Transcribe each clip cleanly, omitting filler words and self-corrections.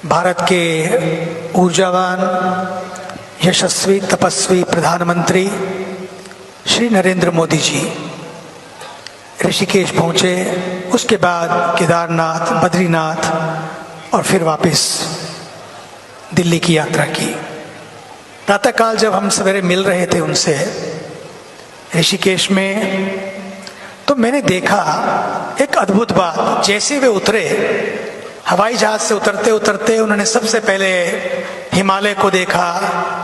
भारत के ऊर्जावान यशस्वी तपस्वी प्रधानमंत्री श्री नरेंद्र मोदी जी ऋषिकेश पहुँचे, उसके बाद केदारनाथ, बद्रीनाथ और फिर वापस दिल्ली की यात्रा की। प्रातःकाल जब हम सवेरे मिल रहे थे उनसे ऋषिकेश में, तो मैंने देखा एक अद्भुत बात। जैसे वे उतरे, हवाई जहाज से उतरते उतरते उन्होंने सबसे पहले हिमालय को देखा,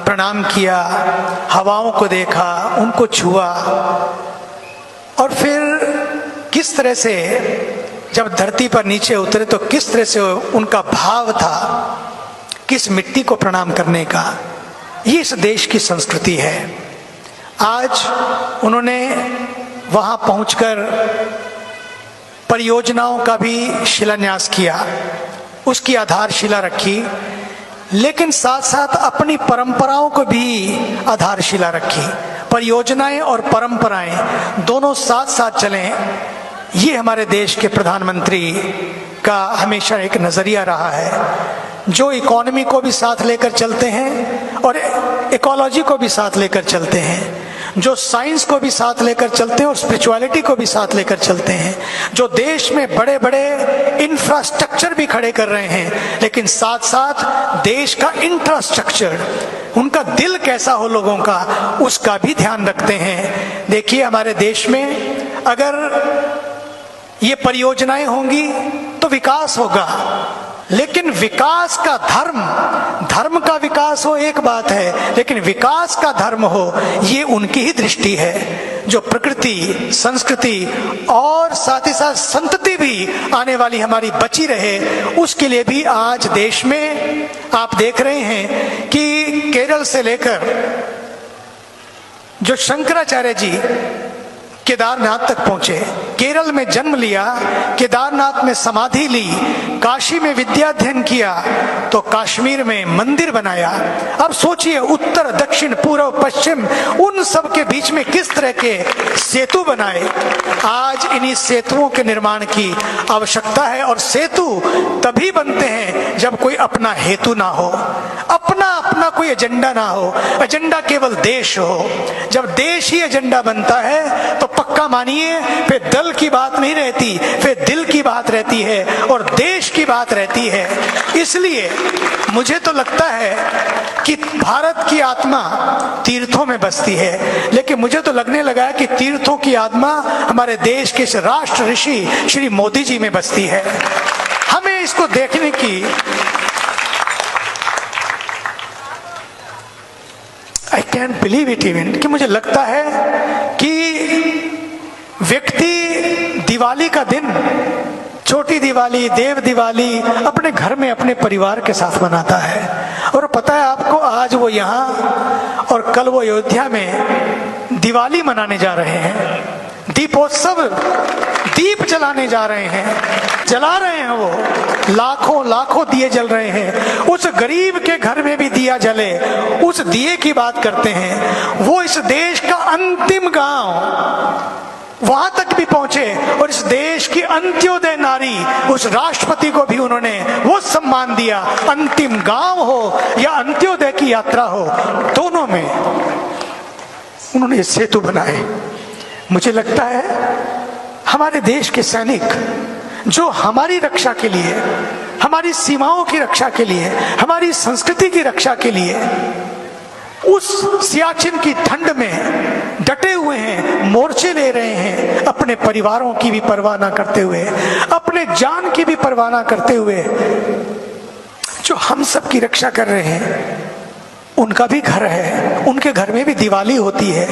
प्रणाम किया, हवाओं को देखा, उनको छुआ, और फिर किस तरह से जब धरती पर नीचे उतरे तो किस तरह से उनका भाव था किस मिट्टी को प्रणाम करने का। ये इस देश की संस्कृति है। आज उन्होंने वहां पहुंचकर परियोजनाओं का भी शिलान्यास किया, उसकी आधारशिला रखी, लेकिन साथ साथ अपनी परंपराओं को भी आधारशिला रखी। परियोजनाएं और परंपराएं दोनों साथ साथ चलें, ये हमारे देश के प्रधानमंत्री का हमेशा एक नजरिया रहा है। जो इकोनॉमी को भी साथ लेकर चलते हैं और इकोलॉजी को भी साथ लेकर चलते हैं, जो साइंस को भी साथ लेकर चलते हैं और स्पिरिचुअलिटी को भी साथ लेकर चलते हैं, जो देश में बड़े बड़े इंफ्रास्ट्रक्चर भी खड़े कर रहे हैं, लेकिन साथ साथ देश का इंफ्रास्ट्रक्चर, उनका दिल कैसा हो लोगों का, उसका भी ध्यान रखते हैं। देखिए, हमारे देश में अगर ये परियोजनाएं होंगी तो विकास होगा, लेकिन विकास का धर्म का विकास हो एक बात है, लेकिन विकास का धर्म हो ये उनकी ही दृष्टि है। जो प्रकृति, संस्कृति और साथ ही साथ संतति भी आने वाली हमारी बची रहे, उसके लिए भी आज देश में आप देख रहे हैं कि केरल से लेकर जो शंकराचार्य जी केदारनाथ तक पहुंचे, केरल में जन्म लिया, केदारनाथ में समाधि ली, काशी में विद्याध्ययन किया, तो कश्मीर में मंदिर बनाया। अब सोचिए, उत्तर, दक्षिण, पूर्व, पश्चिम, उन सब के बीच में किस तरह के सेतु बनाए। आज इन्हीं सेतुओं के निर्माण की आवश्यकता है, और सेतु तभी बनते हैं जब कोई अपना हेतु ना हो, अपना कोई एजेंडा ना हो, एजेंडा केवल देश हो। जब देश ही एजेंडा बनता है तो पक्का मानिए फिर दल की बात नहीं रहती, फिर दिल की बात रहती है और देश की बात रहती है। इसलिए मुझे तो लगता है कि भारत की आत्मा तीर्थों में बसती है, लेकिन मुझे तो लगने लगा है कि तीर्थों की आत्मा हमारे देश के राष्ट्र ऋषि श्री मोदी जी में बसती है। हमें इसको देखने की, I can believe it even, कि मुझे लगता है कि व्यक्ति दिवाली का दिन, छोटी दिवाली, देव दिवाली, अपने घर में अपने परिवार के साथ मनाता है। और पता है आपको, आज वो यहाँ और कल वो अयोध्या में दिवाली मनाने जा रहे हैं, दीपोत्सव, दीप जलाने जा रहे हैं, जला रहे हैं। वो लाखों दिए जल रहे हैं। उस गरीब के घर में भी दिया जले, उस दिए की बात करते हैं। वो इस देश का अंतिम गांव, वहां तक भी पहुंचे, और इस देश की अंत्योदय नारी, उस राष्ट्रपति को भी उन्होंने वो सम्मान दिया। अंतिम गांव हो या अंत्योदय की यात्रा हो, दोनों में उन्होंने सेतु बनाए। मुझे लगता है हमारे देश के सैनिक जो हमारी रक्षा के लिए, हमारी सीमाओं की रक्षा के लिए, हमारी संस्कृति की रक्षा के लिए उस सियाचिन की ठंड में डटे हुए हैं, मोर्चे ले रहे हैं, अपने परिवारों की भी परवाह ना करते हुए, अपने जान की भी परवाह ना करते हुए, जो हम सब की रक्षा कर रहे हैं। उनका भी घर है, उनके घर में भी दिवाली होती है,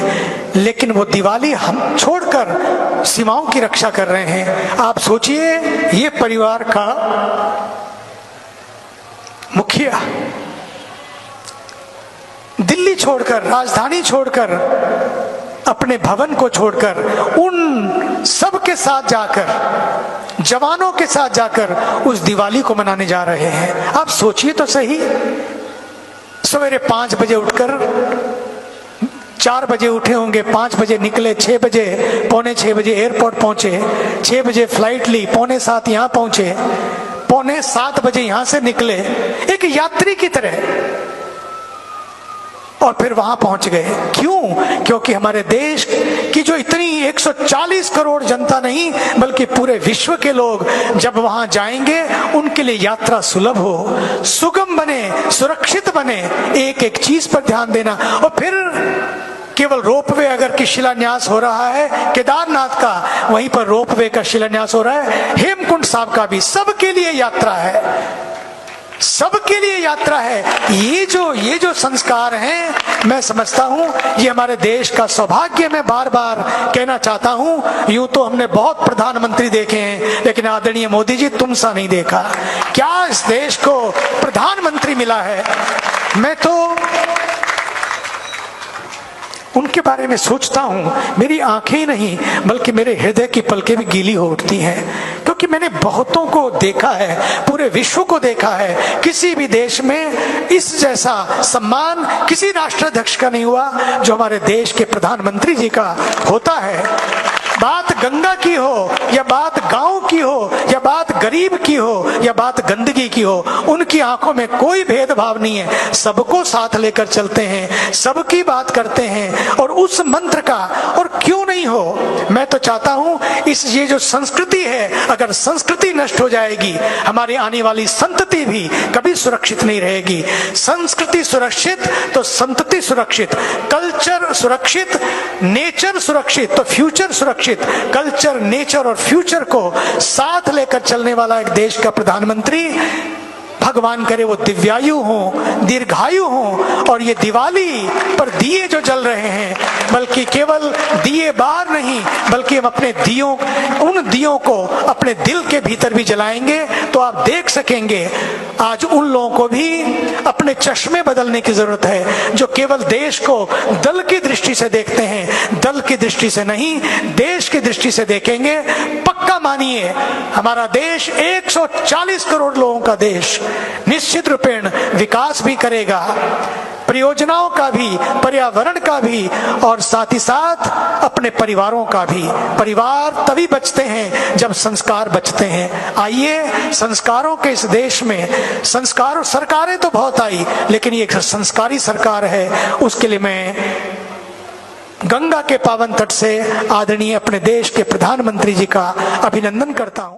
लेकिन वो दिवाली हम छोड़कर सीमाओं की रक्षा कर रहे हैं। आप सोचिए, ये परिवार का मुखिया दिल्ली छोड़कर, राजधानी छोड़कर, अपने भवन को छोड़कर, उन सब के साथ जाकर, जवानों के साथ जाकर उस दिवाली को मनाने जा रहे हैं। आप सोचिए तो सही, सवेरे 5 बजे उठकर, 4 बजे उठे होंगे, 5 बजे निकले, 6 बजे, पौने 6 बजे एयरपोर्ट पहुंचे, 6 बजे फ्लाइट ली, पौने 7 यहाँ पहुंचे, 6:45 बजे यहां से निकले एक यात्री की तरह और फिर वहां पहुंच गए। क्यों? क्योंकि हमारे देश की जो इतनी 140 करोड़ जनता नहीं बल्कि पूरे विश्व के लोग जब वहां जाएंगे उनके लिए यात्रा सुलभ हो, सुगम बने, सुरक्षित बने। एक एक चीज पर ध्यान देना। और फिर केवल रोपवे अगर की शिलान्यास हो रहा है केदारनाथ का, वहीं पर रोपवे का शिलान्यास हो रहा है हेमकुंड साहब का भी, सबके लिए यात्रा है, सबके लिए यात्रा है। ये जो संस्कार हैं मैं समझता हूं ये हमारे देश का सौभाग्य। मैं बार बार कहना चाहता हूं, यूं तो हमने बहुत प्रधानमंत्री देखे हैं लेकिन आदरणीय मोदी जी तुम सा नहीं देखा। क्या इस देश को प्रधानमंत्री मिला है। मैं तो उनके बारे में सोचता हूं, मेरी आंखें ही नहीं बल्कि मेरे हृदय की पलकें भी गीली हो उठती हैं, क्योंकि मैंने बहुतों को देखा है, पूरे विश्व को देखा है। किसी भी देश में इस जैसा सम्मान किसी राष्ट्राध्यक्ष का नहीं हुआ जो हमारे देश के प्रधानमंत्री जी का होता है। बात गंगा की हो या बात गांव की हो या बात गरीब की हो या बात गंदगी की हो, उनकी आंखों में कोई भेदभाव नहीं है, सबको साथ लेकर चलते हैं, सबकी बात करते हैं। और उस मंत्र का और क्यों नहीं हो, मैं तो चाहता हूं ये जो संस्कृति है, अगर संस्कृति नष्ट हो जाएगी हमारी आने वाली संतति भी कभी सुरक्षित नहीं रहेगी। संस्कृति सुरक्षित तो संतति सुरक्षित, कल्चर सुरक्षित, नेचर सुरक्षित तो फ्यूचर सुरक्षित। कल्चर, नेचर और फ्यूचर को साथ लेकर चलने वाला एक देश का प्रधानमंत्री, भगवान करे वो दिव्यायु हो, दीर्घायु हो। और ये दिवाली पर दिए जो जल रहे हैं, बल्कि केवल दिए बार नहीं बल्कि हम अपने उन दियों को अपने दिल के भीतर भी जलाएंगे तो आप देख सकेंगे आज उन लोगों को भी अपने चश्मे बदलने की जरूरत है जो केवल देश को दल की दृष्टि से देखते हैं। दल की दृष्टि से नहीं, देश की दृष्टि से देखेंगे। पक्का मानिए हमारा देश 140 करोड़ लोगों का देश निश्चित रूपेण विकास भी करेगा, परियोजनाओं का भी, पर्यावरण का भी और साथ ही साथ अपने परिवारों का भी। परिवार तभी बचते हैं जब संस्कार बचते हैं। आइए संस्कारों के इस देश में, संस्कार सरकारें तो बहुत आई लेकिन ये एक संस्कारी सरकार है। उसके लिए मैं गंगा के पावन तट से आदरणीय अपने देश के प्रधानमंत्री जी का अभिनंदन करता हूं।